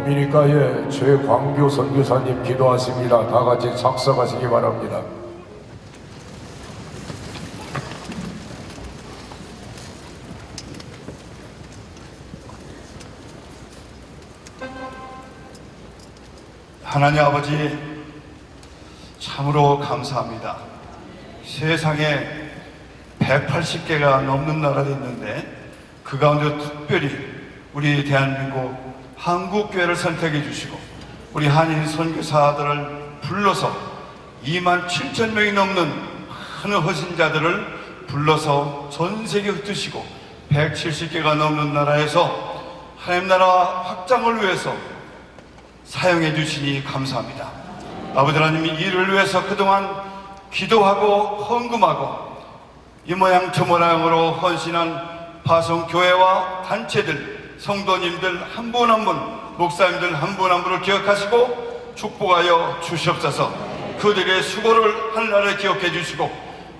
도미니카의 최광규 선교사님 기도하십니다. 다 같이 작성하시기 바랍니다. 하나님 아버지, 참으로 감사합니다. 세상에 180개가 넘는 나라가 있는데 그 가운데 특별히 우리 대한민국 한국교회를 선택해 주시고 우리 한인 선교사들을 불러서 27,000명이 넘는 많은 헌신자들을 불러서 전 세계 흩으시고 170개가 넘는 나라에서 하나님 나라 확장을 위해서 사용해 주시니 감사합니다. 아버지 하나님, 이를 위해서 그동안 기도하고 헌금하고 이 모양 저 모양으로 헌신한 파송교회와 단체들, 성도님들 한 분 한 분, 목사님들 한 분 한 분을 기억하시고 축복하여 주시옵소서. 그들의 수고를 하늘나라에 기억해 주시고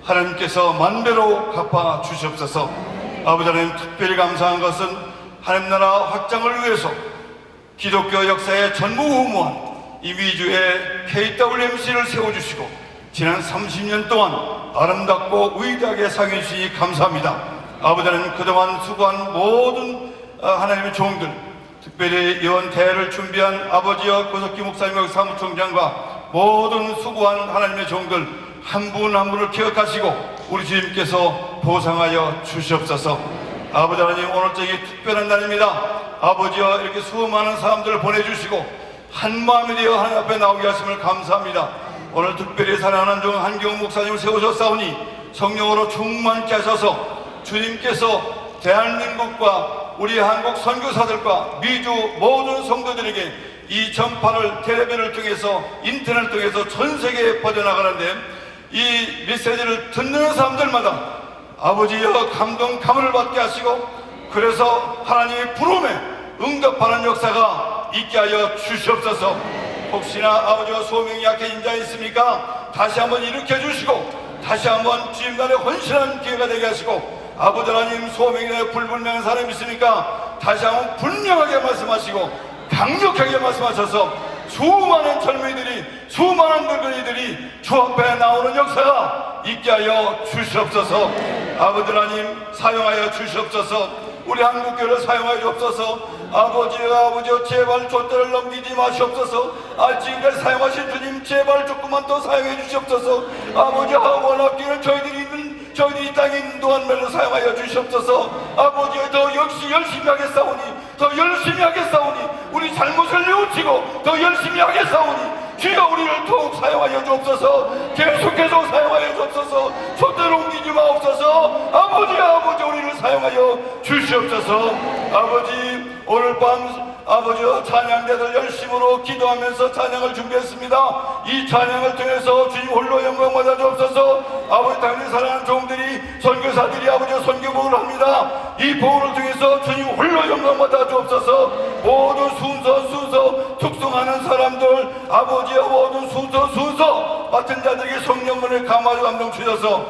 하나님께서 만배로 갚아 주시옵소서. 아버지 하나님, 특별히 감사한 것은 하나님 나라 확장을 위해서 기독교 역사의 전무후무한 이 위주의 KWMC를 세워주시고 지난 30년 동안 아름답고 위대하게 사용해 주시니 감사합니다. 아버지 하나님, 그동안 수고한 모든 하나님의 종들, 특별히 이번 대회를 준비한 아버지와 고석기 목사님과 사무총장과 모든 수고한 하나님의 종들 한 분 한 분을 기억하시고 우리 주님께서 보상하여 주시옵소서. 아버지 하나님, 오늘적이 특별한 날입니다. 아버지와 이렇게 수많은 사람들을 보내주시고 한 마음이 되어 하나님 앞에 나오게 하심을 감사합니다. 오늘 특별히 사랑하는 종 한경 목사님을 세우셨사오니 성령으로 충만케 하셔서 주님께서 대한민국과 우리 한국 선교사들과 미주 모든 성도들에게 이 전파를 텔레비전을 통해서 인터넷을 통해서 전 세계에 퍼져나가는데 이 메시지를 듣는 사람들마다 아버지여 감동 감을 받게 하시고 그래서 하나님의 부름에 응답하는 역사가 있게 하여 주시옵소서. 혹시나 아버지와 소명이 약해진 자 있습니까? 다시 한번 일으켜 주시고 다시 한번 주님단에 헌신한 기회가 되게 하시고 아버지 하나님, 소명에 불분명한 사람이 있습니까? 다시 한번 분명하게 말씀하시고 강력하게 말씀하셔서 수많은 젊은이들이, 수많은 늙은이들이 주 앞에 나오는 역사가 있게 하여 주시옵소서. 아버지 하나님, 사용하여 주시옵소서. 우리 한국교회를 사용하여 주옵소서. 아버지여 제발 촛대를 넘기지 마시옵소서. 지금까지 사용하신 주님 제발 조금만 더 사용해 주시옵소서. 아버지여, 원학교를 저희들이 이 땅에 있는 동안 매를 사용하여 주시옵소서. 아버지여, 더 역시 열심히 하겠사오니, 더 열심히 하겠사오니, 우리 잘못을 뉘우치고 더 열심히 하겠사오니 주여 우리를 더욱 사용하여 주옵소서. 계속해서 사용하여 주옵소서. 촛대를 옮기지 마옵소서. 아버지 우리를 사용하여 주시옵소서. 아버지, 오늘 밤 아버지여 찬양대들 열심으로 기도하면서 찬양을 준비했습니다. 이 찬양을 통해서 주님 홀로 영광 받아 주옵소서. 아버지, 당연히 사랑하는 종들이, 선교사들이 아버지여 선교복을 합니다. 이 복을 통해서 주님 홀로 영광 받아 주옵소서. 모든 순서 tuk송하는 사람들 아버지여, 모든 순서 맡은 자들에게 성령문을 감화로 감동 주셔서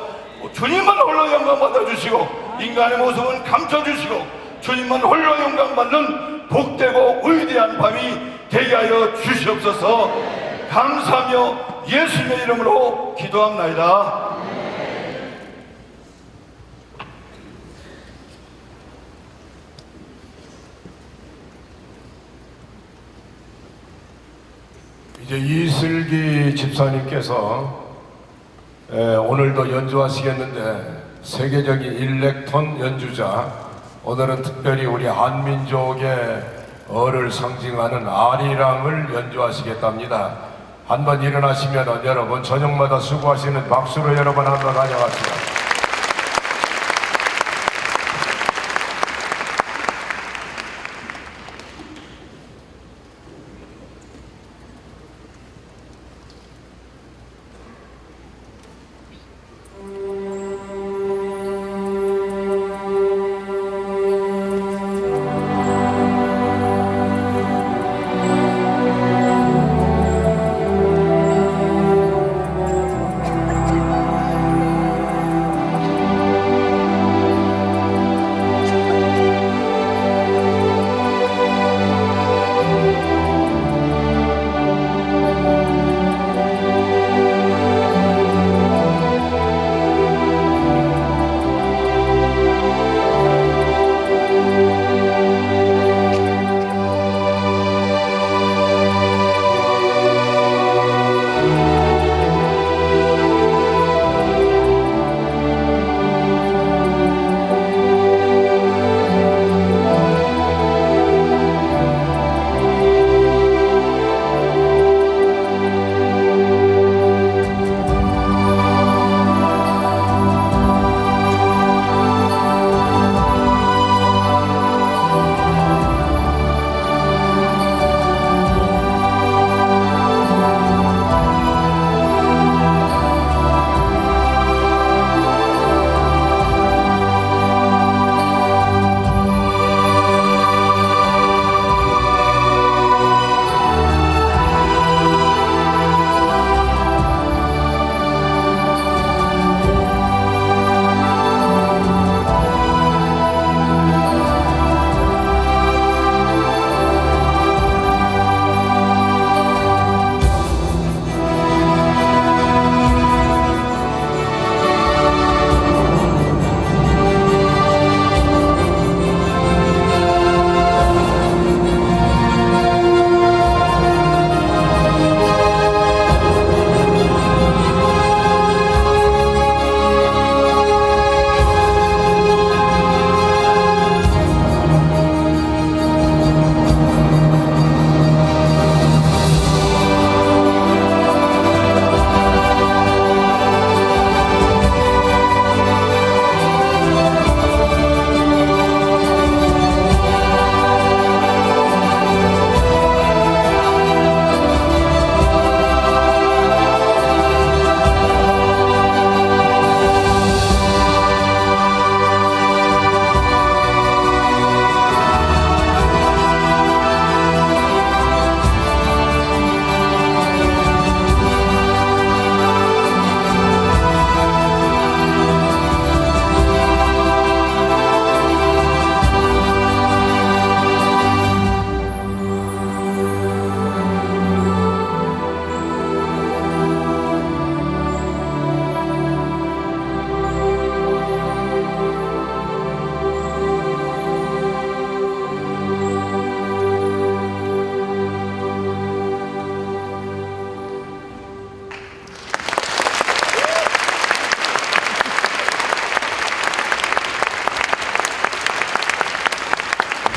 주님만 홀로 영광 받아 주시고 인간의 모습은 감춰 주시고 주님만 홀로 영광 받는 복되고 위대한 밤이 되게 하여 주시옵소서. 감사하며 예수님의 이름으로 기도합나이다. 이제 이슬기 집사님께서 오늘도 연주하시겠는데 세계적인 일렉톤 연주자, 오늘은 특별히 우리 한민족의 어를 상징하는 아리랑을 연주하시겠답니다. 한번 일어나시면 여러분 저녁마다 수고하시는 박수로 여러분 한번 환영합시다.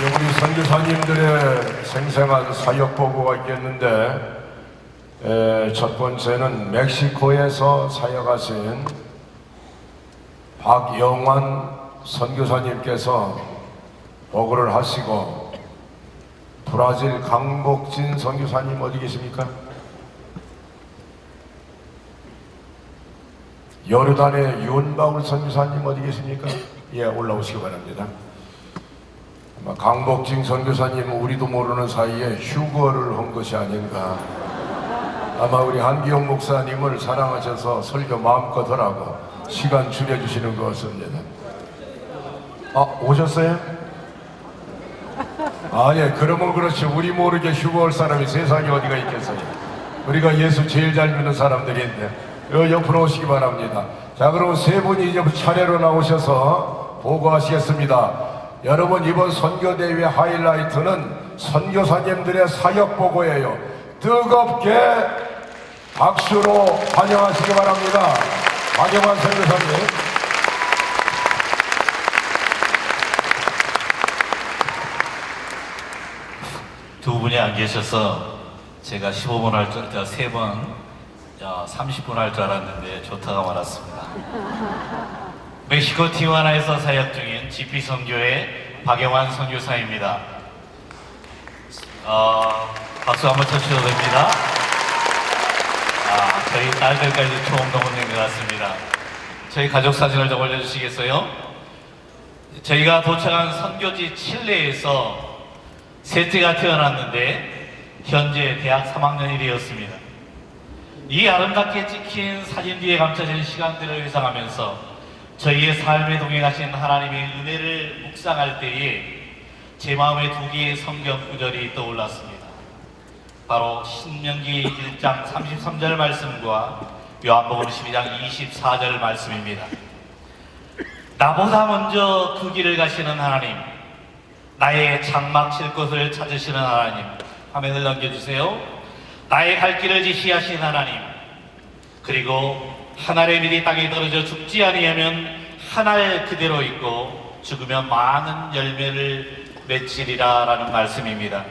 우리 선교사님들의 생생한 사역 보고가 있겠는데, 첫 번째는 멕시코에서 사역하신 박영환 선교사님께서 보고를 하시고, 브라질 강복진 선교사님 어디 계십니까? 요르단의 윤바울 선교사님 어디 계십니까? 예, 올라오시기 바랍니다. 아마 강복진 선교사님 우리도 모르는 사이에 휴거를 한 것이 아닌가. 아마 우리 한기용 목사님을 사랑하셔서 설교 마음껏 하라고 시간 줄여주시는 것 같습니다. 아, 오셨어요? 아, 예, 그러면 그렇지. 우리 모르게 휴거할 사람이 세상에 어디가 있겠어요. 우리가 예수 제일 잘 믿는 사람들인데. 옆으로 오시기 바랍니다. 자, 그럼 세 분이 이제 차례로 나오셔서 보고하시겠습니다. 여러분, 이번 선교대회 하이라이트는 선교사님들의 사역 보고예요. 뜨겁게 박수로 환영하시기 바랍니다. 박영환 선교사님. 두 분이 안 계셔서 제가 15분 할 줄, 제가 3번 30분 할 줄 알았는데 좋다가 말았습니다. 멕시코 티juana에서 사역 중인 GP 선교의 박영환 선교사입니다. 박수 한번 쳐주셔도 됩니다. 저희 딸들까지 처음 넘어낸 것 같습니다. 저희 가족 사진을 좀 올려주시겠어요? 저희가 도착한 선교지 칠레에서 셋째가 태어났는데 현재 대학 3학년이 되었습니다. 이 아름답게 찍힌 사진 뒤에 감춰진 시간들을 회상하면서 저희의 삶에 동행하신 하나님의 은혜를 묵상할 때에 제 마음에 두 개의 성경 구절이 떠올랐습니다. 바로 신명기 1장 33절 말씀과 요한복음 12장 24절 말씀입니다. 나보다 먼저 그 길을 가시는 하나님, 나의 장막 칠 곳을 찾으시는 하나님, 화면을 넘겨주세요. 나의 갈 길을 지시하신 하나님, 그리고 한 알의 밀이 땅에 떨어져 죽지 아니하면 한 알 그대로 있고 죽으면 많은 열매를 맺으리라 라는 말씀입니다.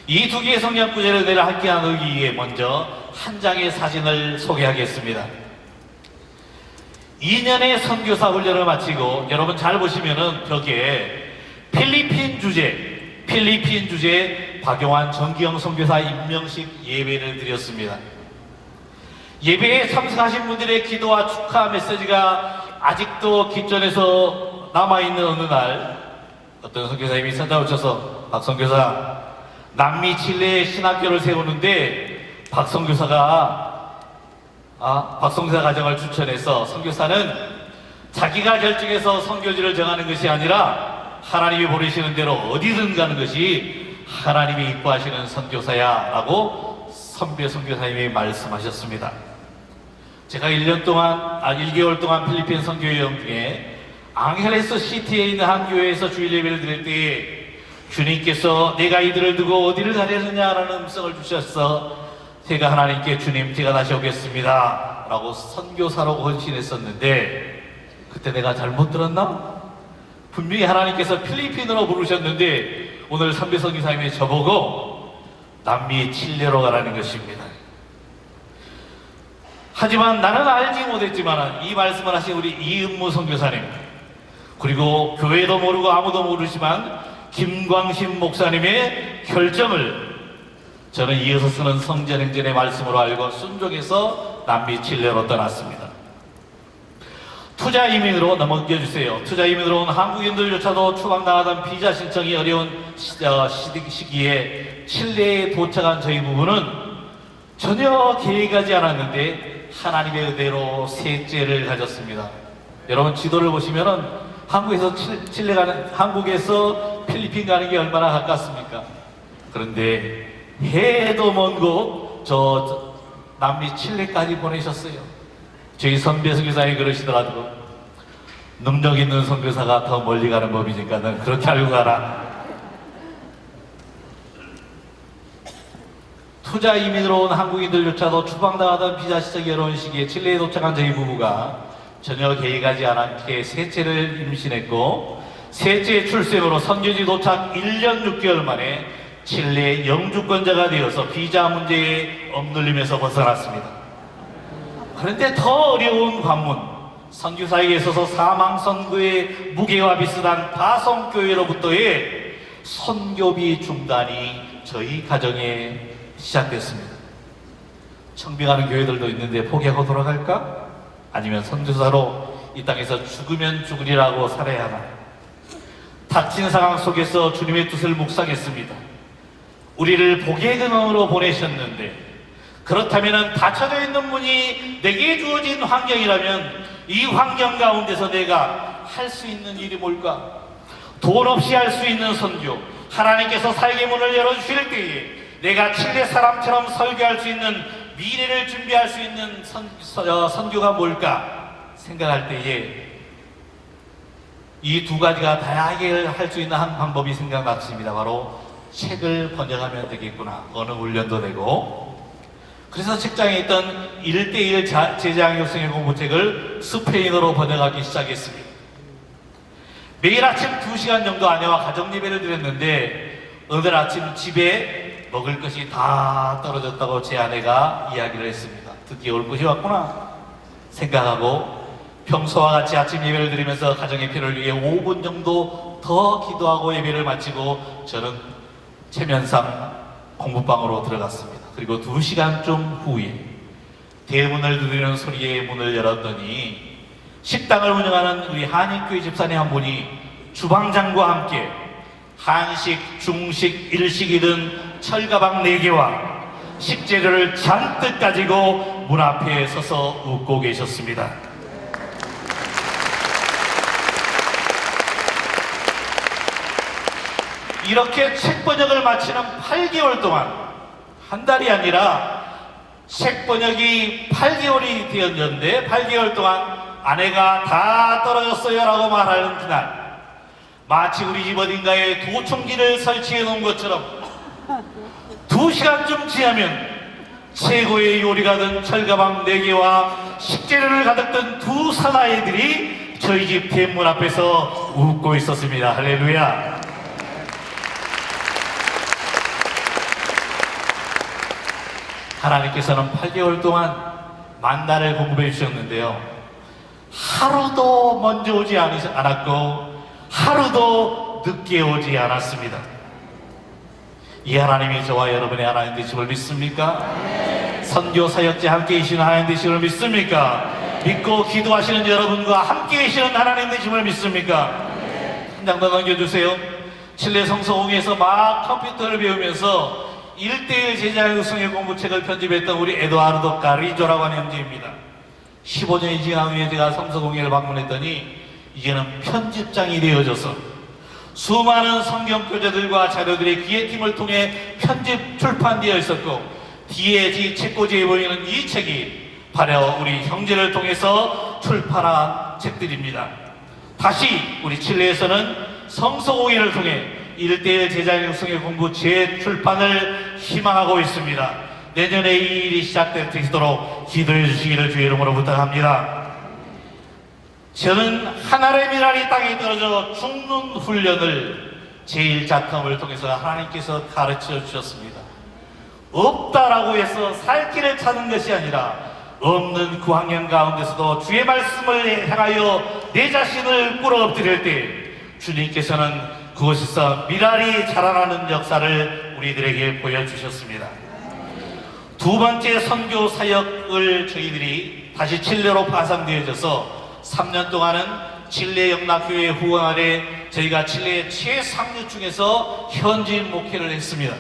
이 두 개의 성경 구절을 내가 함께 나누기 위해 먼저 한 장의 사진을 소개하겠습니다. 2년의 선교사 훈련을 마치고 여러분 잘 보시면은 벽에 필리핀 주제 박용환 정기영 선교사 임명식 예배를 드렸습니다. 예배에 참석하신 분들의 기도와 축하 메시지가 아직도 깃전에서 남아있는 어느 날 어떤 선교사님이 찾아오셔서 박 선교사, 남미 칠레에 신학교를 세우는데 박 선교사 가정을 추천해서 선교사는 자기가 결정해서 선교지를 정하는 것이 아니라 하나님이 보내시는 대로 어디든 가는 것이 하나님이 이뻐하시는 선교사야 라고 선배 선교사님이 말씀하셨습니다. 제가 1개월 동안 필리핀 선교 여행 중에 앙헬레스 시티에 있는 한 교회에서 주일 예배를 드릴 때에 주님께서 내가 이들을 두고 어디를 가려느냐라는 음성을 주셔서 제가 하나님께 주님 제가 다시 오겠습니다 라고 선교사로 헌신했었는데 그때 내가 잘못 들었나? 분명히 하나님께서 필리핀으로 부르셨는데 오늘 선배 선교사님이 저보고 남미 칠레로 가라는 것입니다. 하지만 나는 알지 못했지만 이 말씀을 하신 우리 이은무 선교사님, 그리고 교회도 모르고 아무도 모르지만 김광신 목사님의 결정을 저는 이어서 쓰는 성전행전의 말씀으로 알고 순종해서 남미 칠레로 떠났습니다. 투자 이민으로 넘겨주세요. 투자 이민으로 온 한국인들조차도 추방당하던 비자 신청이 어려운 시기에 칠레에 도착한 저희 부부는 전혀 계획하지 않았는데 하나님의 은혜로 셋째를 가졌습니다. 여러분 지도를 보시면은 한국에서 한국에서 필리핀 가는 게 얼마나 가깝습니까? 그런데 해도 먼 곳 저 남미 칠레까지 보내셨어요. 저희 선배 선교사님이 그러시더라도 능력 있는 선교사가 더 멀리 가는 법이니까 넌 그렇게 알고 가라. 투자 이민으로 온 한국인들조차도 추방당하던 비자 시작이 어려운 시기에 칠레에 도착한 저희 부부가 전혀 계획하지 않았기에 셋째를 임신했고 셋째 출생으로 선교지 도착 1년 6개월 만에 칠레 영주권자가 되어서 비자 문제에 억눌림에서 벗어났습니다. 그런데 더 어려운 관문, 선교사에게 있어서 사망 선고의 무게와 비슷한 파송교회로부터의 선교비 중단이 저희 가정에 시작됐습니다. 청빙하는 교회들도 있는데 포기하고 돌아갈까? 아니면 선교사로 이 땅에서 죽으면 죽으리라고 살아야 하나? 닥친 상황 속에서 주님의 뜻을 묵상했습니다. 우리를 복의 근원으로 보내셨는데, 그렇다면 닫혀져 있는 문이 내게 주어진 환경이라면 이 환경 가운데서 내가 할 수 있는 일이 뭘까? 돈 없이 할 수 있는 선교, 하나님께서 삶의 문을 열어주실 때에 내가 칠레 사람처럼 설교할 수 있는, 미래를 준비할 수 있는 선교가 뭘까 생각할 때에 이 두 가지가 다양하게 할 수 있는 한 방법이 생각났습니다. 바로 책을 번역하면 되겠구나. 어느 훈련도 되고. 그래서 책장에 있던 1:1 제자형 육성의 공부책을 스페인어로 번역하기 시작했습니다. 매일 아침 2시간 정도 아내와 가정 예배를 드렸는데, 어느 아침 집에 먹을 것이 다 떨어졌다고 제 아내가 이야기를 했습니다. 드디어 올 것이 왔구나 생각하고 평소와 같이 아침 예배를 드리면서 가정의 필요를 위해 5분 정도 더 기도하고 예배를 마치고 저는 체면상 공부방으로 들어갔습니다. 그리고 2시간쯤 후에 대문을 두드리는 소리에 문을 열었더니 식당을 운영하는 우리 한인교회 집사님 한 분이 주방장과 함께 한식, 중식, 일식이든 철가방 4개와 식재료를 잔뜩 가지고 문 앞에 서서 웃고 계셨습니다. 이렇게 책 번역을 마치는 8개월 동안, 한 달이 아니라 책 번역이 8개월이 되었는데 8개월 동안 아내가 다 떨어졌어요 라고 말하는 그날, 마치 우리 집 어딘가에 도청기를 설치해 놓은 것처럼 2시간쯤 지나면 최고의 요리가 든 철가방 4개와 식재료를 가득 든 두 사나이들이 저희 집 대문 앞에서 웃고 있었습니다. 할렐루야. 하나님께서는 8개월 동안 만나를 공급해 주셨는데요, 하루도 먼저 오지 않았고 하루도 늦게 오지 않았습니다. 이 하나님이 저와 여러분의 하나님 되심을 믿습니까? 네. 선교 사역자 함께 계시는 하나님 되심을 믿습니까? 네. 믿고 기도하시는 여러분과 함께 계시는 하나님 되심을 믿습니까? 네. 한 장 더 넘겨주세요. 칠레 성서공회에서 막 컴퓨터를 배우면서 1:1 제자형 육성의 공부책을 편집했던 우리 에두아르도 가리조라고 하는 형제입니다. 15년이 지난 후에 제가 성서공회를 방문했더니 이제는 편집장이 되어져서 수많은 성경교재들과 자료들이 기획팀을 통해 편집 출판되어 있었고, 뒤에 책꽂이에 보이는 이 책이 바로 우리 형제를 통해서 출판한 책들입니다. 다시 우리 칠레에서는 성서공회를 통해 1:1 제자형 육성의 공부 재출판을 희망하고 있습니다. 내년에 이 일이 시작되도록 기도해 주시기를 주의 이름으로 부탁합니다. 저는 하늘의 미랄이 땅에 떨어져 죽는 훈련을 제1작품을 통해서 하나님께서 가르쳐 주셨습니다. 없다라고 해서 살 길을 찾는 것이 아니라 없는 그 환경 가운데서도 주의 말씀을 향하여 내 자신을 꿇어 엎드릴 때 주님께서는 그곳에서 미랄이 자라나는 역사를 우리들에게 보여주셨습니다. 두 번째 선교 사역을 저희들이 다시 칠레로 파송되어져서 3년 동안은 칠레 영락교회 후원 아래 저희가 칠레의 최상류층에서 현지인 목회를 했습니다.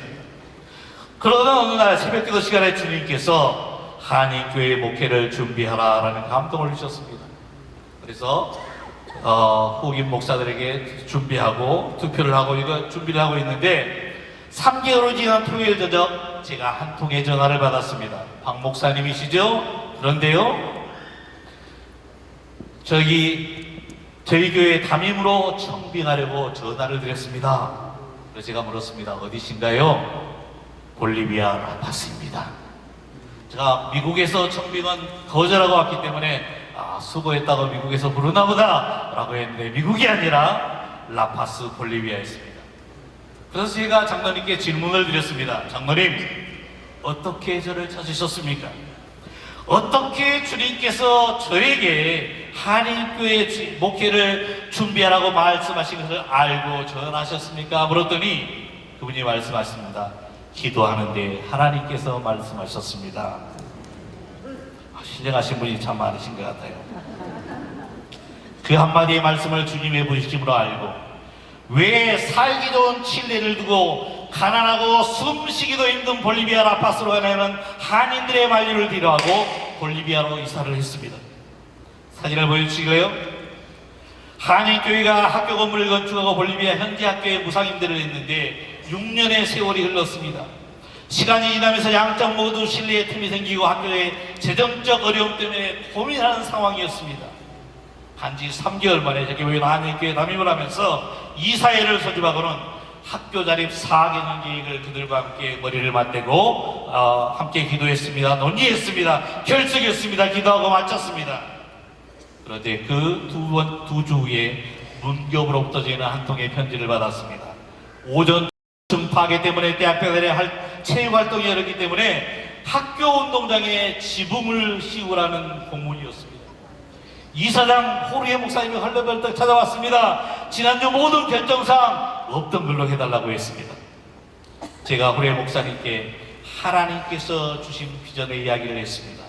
그러던 어느 날 새벽기도 시간에 주님께서 한인교회 목회를 준비하라라는 감동을 주셨습니다. 그래서 후임 목사들에게 준비하고 투표를 하고 이거 준비를 하고 있는데 3개월이 지난 토요일 저녁 제가 한 통의 전화를 받았습니다. 박 목사님이시죠? 그런데요, 저희 교회 담임으로 청빙하려고 전화를 드렸습니다. 그래서 제가 물었습니다. 어디신가요? 볼리비아 라파스입니다. 제가 미국에서 청빙은 거절하고 왔기 때문에 수고했다고 미국에서 부르나 보다 라고 했는데, 미국이 아니라 라파스 볼리비아였습니다. 그래서 제가 장로님께 질문을 드렸습니다. 장로님, 어떻게 저를 찾으셨습니까? 어떻게 주님께서 저에게 한인교회 목회를 준비하라고 말씀하신 것을 알고 전하셨습니까? 물었더니 그분이 말씀하십니다. 기도하는데 하나님께서 말씀하셨습니다. 신령하신 분이 참 많으신 것 같아요. 그 한마디의 말씀을 주님의 부르심으로 알고 왜 살기 좋은 칠레를 두고 가난하고 숨쉬기도 힘든 볼리비아 라파스로 가는 한인들의 만류를 뒤로하고 볼리비아로 이사를 했습니다. 사진을 보여주시고요. 한인교회가 학교 건물을 건축하고 볼리비아 현지 학교에 무상임대를 했는데 6년의 세월이 흘렀습니다. 시간이 지나면서 양쪽 모두 신뢰의 틈이 생기고 학교에 재정적 어려움 때문에 고민하는 상황이었습니다. 단지 3개월 만에 저기 한인교회 담임을 하면서 이사회를 소집하고는 학교 자립 4개년 계획을 그들과 함께 머리를 맞대고 함께 기도했습니다. 논의했습니다. 결석했습니다. 기도하고 마쳤습니다. 그런데 그 두 주 후에 문교부로부터 저희는 한 통의 편지를 받았습니다. 오전 파괴 때문에 대학교들의 체육활동이 어렵기 때문에 학교 운동장에 지붕을 씌우라는 공문이었습니다. 이사장 호르헤 목사님이 헐레벌떡 찾아왔습니다. 지난주 모든 결정상 없던 걸로 해달라고 했습니다. 제가 호르헤 목사님께 하나님께서 주신 비전의 이야기를 했습니다.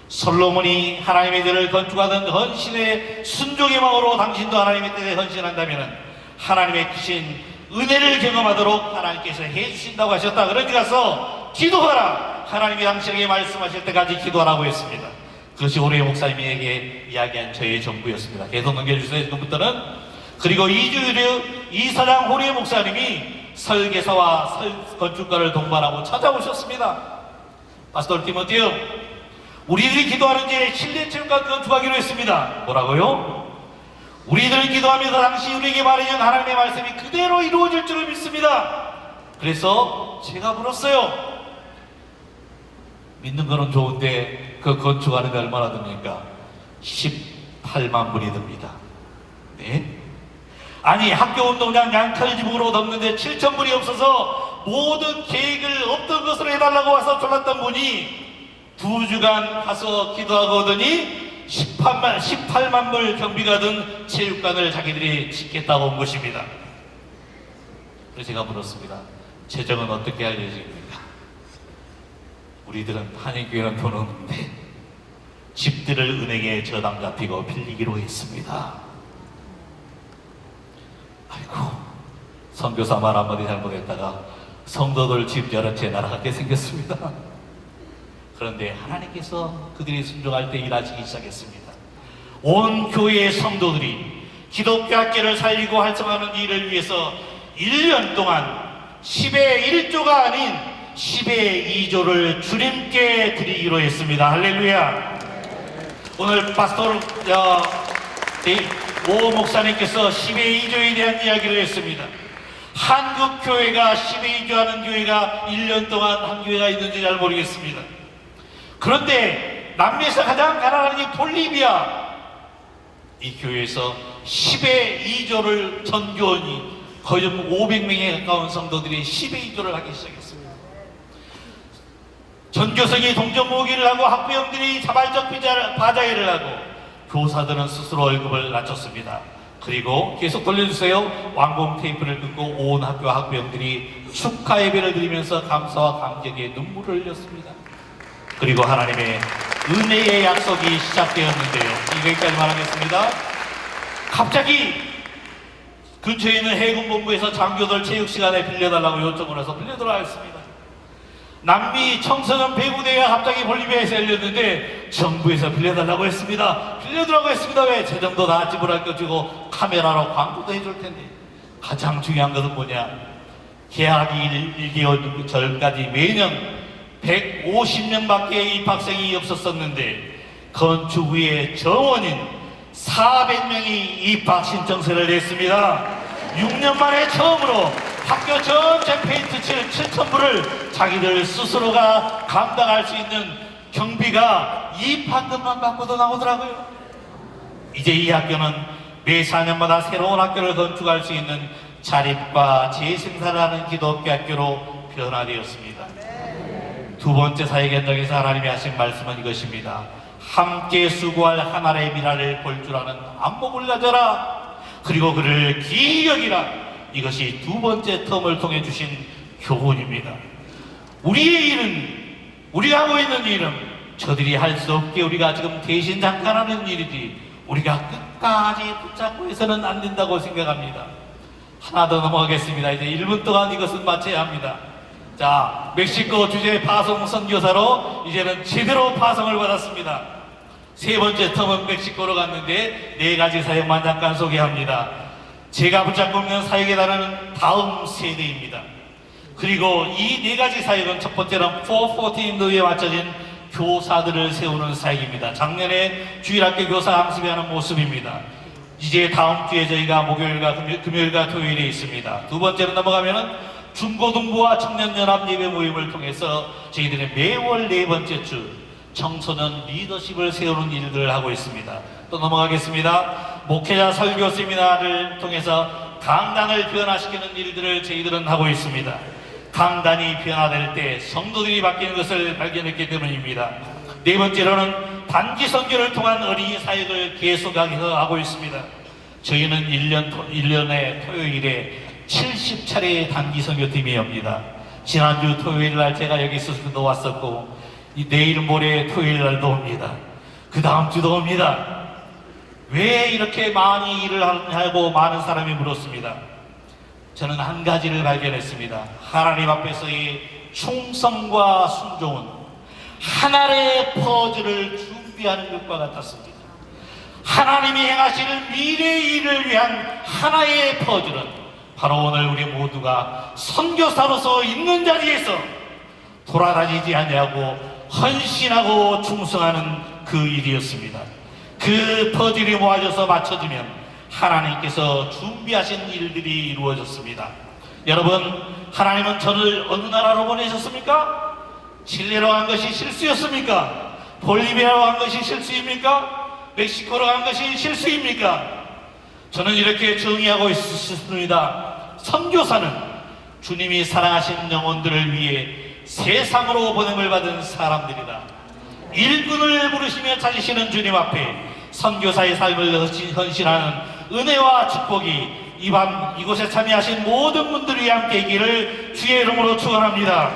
솔로몬이 하나님의 ter을 건축하던 헌신의 순종의 마음으로 당신도 하나님의 ter에 헌신한다면 하나님의 크신 은혜를 경험하도록 하나님께서 해주신다고 하셨다. 그러니 가서 기도하라. 하나님이 당신에게 말씀하실 때까지 기도하라고 했습니다. 그것이 호르헤 목사님에게 이야기한 저의 전부였습니다. 계속 넘겨주세요. 지금부터는. 그리고 2주 후 이사장 호르헤 목사님이 설계사와 건축가를 동반하고 찾아오셨습니다. 파스tor 티모티요, 우리들이 기도하는 실내체육관 건축하기로 했습니다. 뭐라고요? 우리들은 기도하면서 당시 우리에게 말해준 하나님의 말씀이 그대로 이루어질 줄을 믿습니다. 그래서 제가 물었어요. 믿는 거는 좋은데 그 건축하는데 얼마나 듭니까? 18만 불이 듭니다. 네? 아니 학교 운동장 양털 지붕으로 덮는데 7천 불이 없어서 모든 계획을 없던 것으로 해달라고 와서 졸랐던 분이 2주간 가서 기도하고 오더니 18만 불 경비가 든 체육관을 자기들이 짓겠다고 온 것입니다. 그래서 제가 물었습니다. 재정은 어떻게 할 예정입니까? 우리들은 한인교회는 돈 없는데 집들을 은행에 저당 잡히고 빌리기로 했습니다. 아이고, 선교사 말 한마디 잘못했다가 성도들 집 여러 채 날아가게 생겼습니다. 그런데 하나님께서 그들이 순종할 때 일하시기 시작했습니다. 온 교회의 성도들이 기독교 학교를 살리고 활성화하는 일을 위해서 1년 동안 10의 1조가 아닌 10의 2조를 주님께 드리기로 했습니다. 할렐루야. 오늘 파스tor 오 목사님께서 10의 2조에 대한 이야기를 했습니다. 한국 교회가 10의 2조 하는 교회가 1년 동안 한 교회가 있는지 잘 모르겠습니다. 그런데 남미에서 가장 가난한 이 볼리비아, 이 교회에서 10의 2조를 전교원이 거의 500명에 가까운 성도들이 10의 2조를 하기 시작했습니다. 전교생이 동정 모기를 하고 학부형들이 자발적 바자회를 하고 교사들은 스스로 월급을 낮췄습니다. 그리고 계속 돌려주세요. 완공 테이프를 끊고 온 학교 학부형들이 축하 예배를 드리면서 감사와 감격의 눈물을 흘렸습니다. 그리고 하나님의 은혜의 약속이 시작되었는데요. 여기까지 말하겠습니다. 갑자기 근처에 있는 해군본부에서 장교들 체육시간에 빌려달라고 요청을 해서 빌려달라고 했습니다. 남미 청소년 배구대회가 갑자기 볼리비아에서 열렸는데 정부에서 빌려달라고 했습니다. 빌려달라고 했습니다. 왜? 재정도 다 지불할 것 주고 카메라로 광고도 해줄 텐데. 가장 중요한 것은 뭐냐? 개학이 1개월 전까지 매년 150명밖에 입학생이 없었었는데 건축 후에 정원인 400명이 입학 신청서를 냈습니다. 6년 만에 처음으로 학교 전체 페인트 칠 7,000불을 자기들 스스로가 감당할 수 있는 경비가 입학금만 받고도 나오더라고요. 이제 이 학교는 매 4년마다 새로운 학교를 건축할 수 있는 자립과 재생산하는 기독교 학교로 변화되었습니다. 두 번째 사역 현장에서 하나님이 하신 말씀은 이것입니다. 함께 수고할 한 알의 미라를 볼 줄 아는 안목을 가져라. 그리고 그를 기이 여기라. 이것이 두 번째 텀을 통해 주신 교훈입니다. 우리의 일은, 우리가 하고 있는 일은 저들이 할 수 없게 우리가 지금 대신 잠깐 하는 일이지 우리가 끝까지 붙잡고 해서는 안 된다고 생각합니다. 하나 더 넘어가겠습니다. 이제 1분 동안 이것은 마쳐야 합니다. 자, 멕시코 주재 파송 선교사로 이제는 제대로 파송을 받았습니다. 세 번째 텀은 멕시코로 갔는데 4가지 사역만 잠깐 소개합니다. 제가 붙잡고 있는 사역에 따르는 다음 세대입니다. 그리고 이 4가지 사역은 첫 번째는 414에 맞춰진 교사들을 세우는 사역입니다. 작년에 주일학교 교사 학습하는 모습입니다. 이제 다음 주에 저희가 목요일과 금요일과 토요일에 있습니다. 두 번째로 넘어가면은 중고등부와 청년연합 예배 모임을 통해서 저희들이 매월 4번째 주 청소년 리더십을 세우는 일들을 하고 있습니다. 또 넘어가겠습니다. 목회자 설교 세미나를 통해서 강단을 변화시키는 일들을 저희들은 하고 있습니다. 강단이 변화될 때 성도들이 바뀌는 것을 발견했기 때문입니다. 네 번째로는 단기 선교를 통한 어린이 사역을 계속하고 있습니다. 저희는 1년에 토요일에 70차례의 단기 선교팀이 옵니다. 지난주 토요일 날 제가 여기 있을 때도 왔었고 내일 모레 토요일 날도 옵니다. 그 다음 주도 옵니다. 왜 이렇게 많이 일을 하고 많은 사람이 물었습니다. 저는 한 가지를 발견했습니다. 하나님 앞에서의 충성과 순종은 하나의 퍼즐을 준비하는 것과 같았습니다. 하나님이 행하시는 미래의 일을 위한 하나의 퍼즐은 바로 오늘 우리 모두가 선교사로서 있는 자리에서 돌아다니지 아니하고 헌신하고 충성하는 그 일이었습니다. 그 퍼즐이 모아져서 맞춰지면 하나님께서 준비하신 일들이 이루어졌습니다. 여러분, 하나님은 저를 어느 나라로 보내셨습니까? 칠레로 간 것이 실수였습니까? 볼리비아로 간 것이 실수입니까? 멕시코로 간 것이 실수입니까? 저는 이렇게 정의하고 있습니다. 선교사는 주님이 사랑하신 영혼들을 위해 세상으로 보냄을 받은 사람들이다. 일꾼을 부르시며 찾으시는 주님 앞에 선교사의 삶을 헌신하는 은혜와 축복이 이 밤 이곳에 참여하신 모든 분들이 함께 있기를 주의 이름으로 축원합니다.